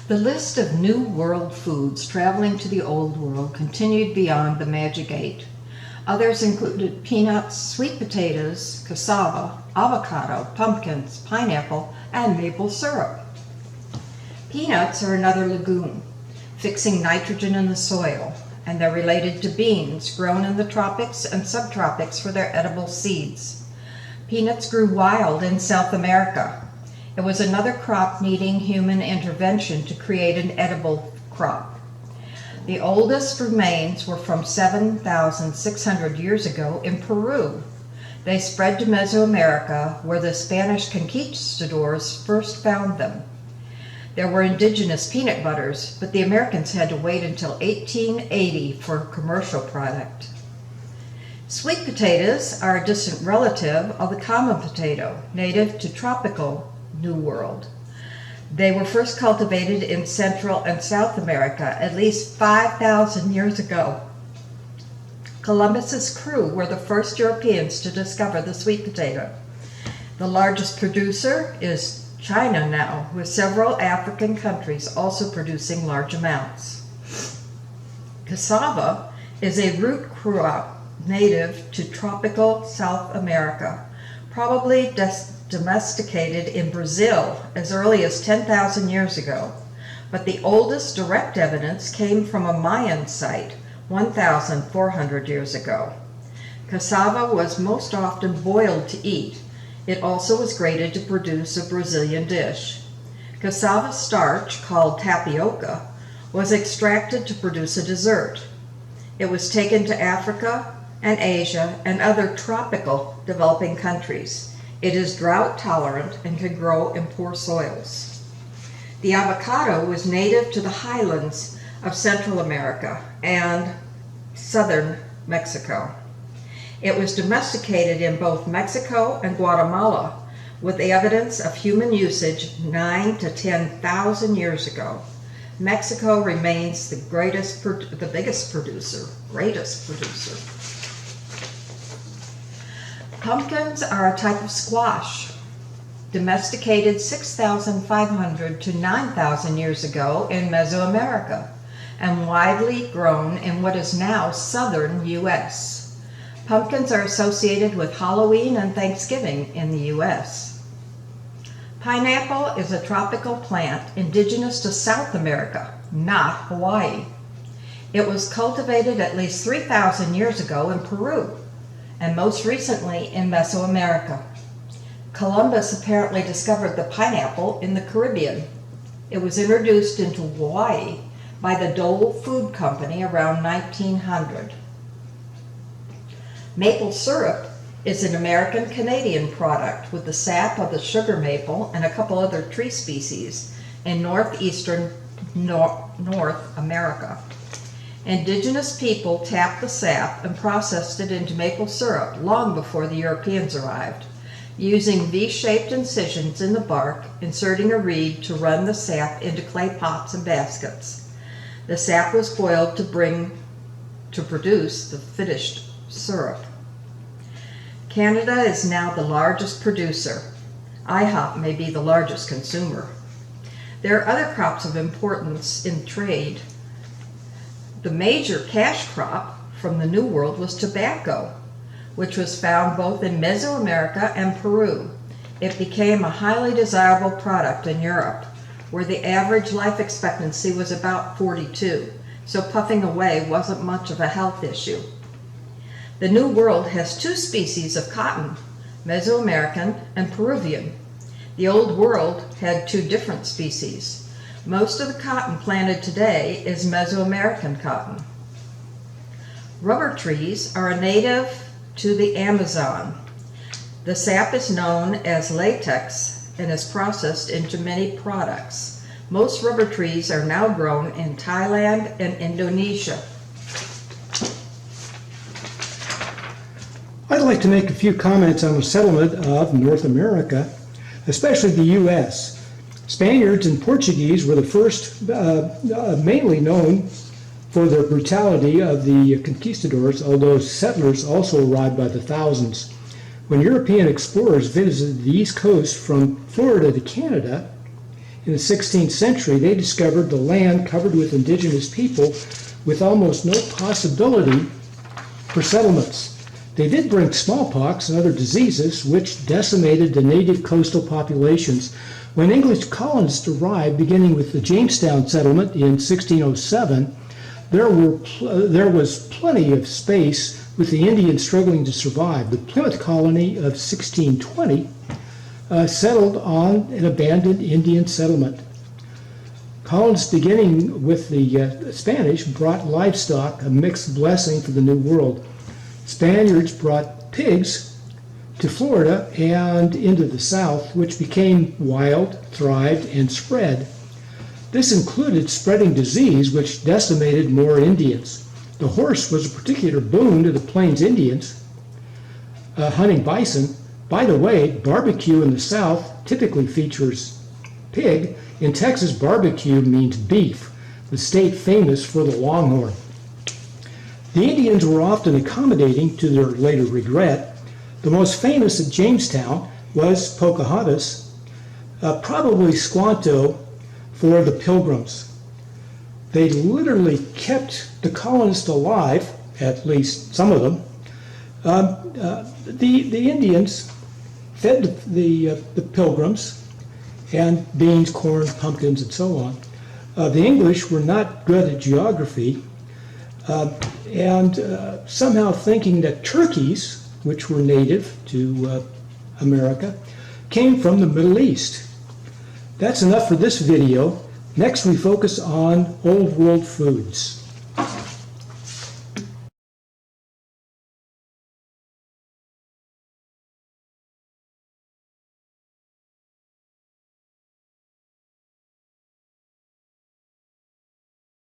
The list of New World foods traveling to the Old World continued beyond the Magic 8. Others included peanuts, sweet potatoes, cassava, avocado, pumpkins, pineapple, and maple syrup. Peanuts are another legume, fixing nitrogen in the soil, and they're related to beans grown in the tropics and subtropics for their edible seeds. Peanuts grew wild in South America. It was another crop needing human intervention to create an edible crop. The oldest remains were from 7,600 years ago in Peru. They spread to Mesoamerica, where the Spanish conquistadors first found them. There were indigenous peanut butters, but the Americans had to wait until 1880 for a commercial product. Sweet potatoes are a distant relative of the common potato, native to tropical New World. They were first cultivated in Central and South America at least 5,000 years ago. Columbus's crew were the first Europeans to discover the sweet potato. The largest producer is China now, with several African countries also producing large amounts. Cassava is a root crop native to tropical South America, probably domesticated in Brazil as early as 10,000 years ago, but the oldest direct evidence came from a Mayan site 1,400 years ago. Cassava was most often boiled to eat. It also was grated to produce a Brazilian dish. Cassava starch, called tapioca, was extracted to produce a dessert. It was taken to Africa and Asia and other tropical developing countries. It is drought tolerant and can grow in poor soils. The avocado was native to the highlands of Central America and southern Mexico. It was domesticated in both Mexico and Guatemala, with evidence of human usage 9,000 to 10,000 years ago. Mexico remains the biggest producer. Pumpkins are a type of squash, domesticated 6,500 to 9,000 years ago in Mesoamerica, and widely grown in what is now southern U.S. Pumpkins are associated with Halloween and Thanksgiving in the U.S. Pineapple is a tropical plant indigenous to South America, not Hawaii. It was cultivated at least 3,000 years ago in Peru, and most recently in Mesoamerica. Columbus apparently discovered the pineapple in the Caribbean. It was introduced into Hawaii by the Dole Food Company around 1900. Maple syrup is an American-Canadian product with the sap of the sugar maple and a couple other tree species in northeastern North America. Indigenous people tapped the sap and processed it into maple syrup long before the Europeans arrived, using V-shaped incisions in the bark, inserting a reed to run the sap into clay pots and baskets. The sap was boiled to produce the finished syrup. Canada is now the largest producer. IHOP may be the largest consumer. There are other crops of importance in trade. The major cash crop from the New World was tobacco, which was found both in Mesoamerica and Peru. It became a highly desirable product in Europe, where the average life expectancy was about 42, so puffing away wasn't much of a health issue. The New World has two species of cotton, Mesoamerican and Peruvian. The Old World had two different species. Most of the cotton planted today is Mesoamerican cotton. Rubber trees are a native to the Amazon. The sap is known as latex and is processed into many products. Most rubber trees are now grown in Thailand and Indonesia. I'd like to make a few comments on the settlement of North America, especially the U.S. Spaniards and Portuguese were the first, mainly known for their brutality of the conquistadors, although settlers also arrived by the thousands. When European explorers visited the East Coast from Florida to Canada In the 16th century, they discovered the land covered with indigenous people with almost no possibility for settlements. They did bring smallpox and other diseases which decimated the native coastal populations. When English colonists arrived, beginning with the Jamestown settlement in 1607, there was plenty of space with the Indians struggling to survive. The Plymouth colony of 1620 settled on an abandoned Indian settlement. Colonists beginning with the Spanish brought livestock, a mixed blessing for the New World. Spaniards brought pigs to Florida and into the South, which became wild, thrived, and spread. This included spreading disease, which decimated more Indians. The horse was a particular boon to the Plains Indians hunting bison. By the way, barbecue in the South typically features pig. In Texas, barbecue means beef, the state famous for the longhorn. The Indians were often accommodating, to their later regret. The most famous at Jamestown was Pocahontas, probably Squanto for the Pilgrims. They literally kept the colonists alive, at least some of them. The Indians fed the Pilgrims and beans, corn, pumpkins, and so on. The English were not good at geography, and somehow thinking that turkeys, which were native to America, came from the Middle East. That's enough for this video. Next we focus on Old World foods.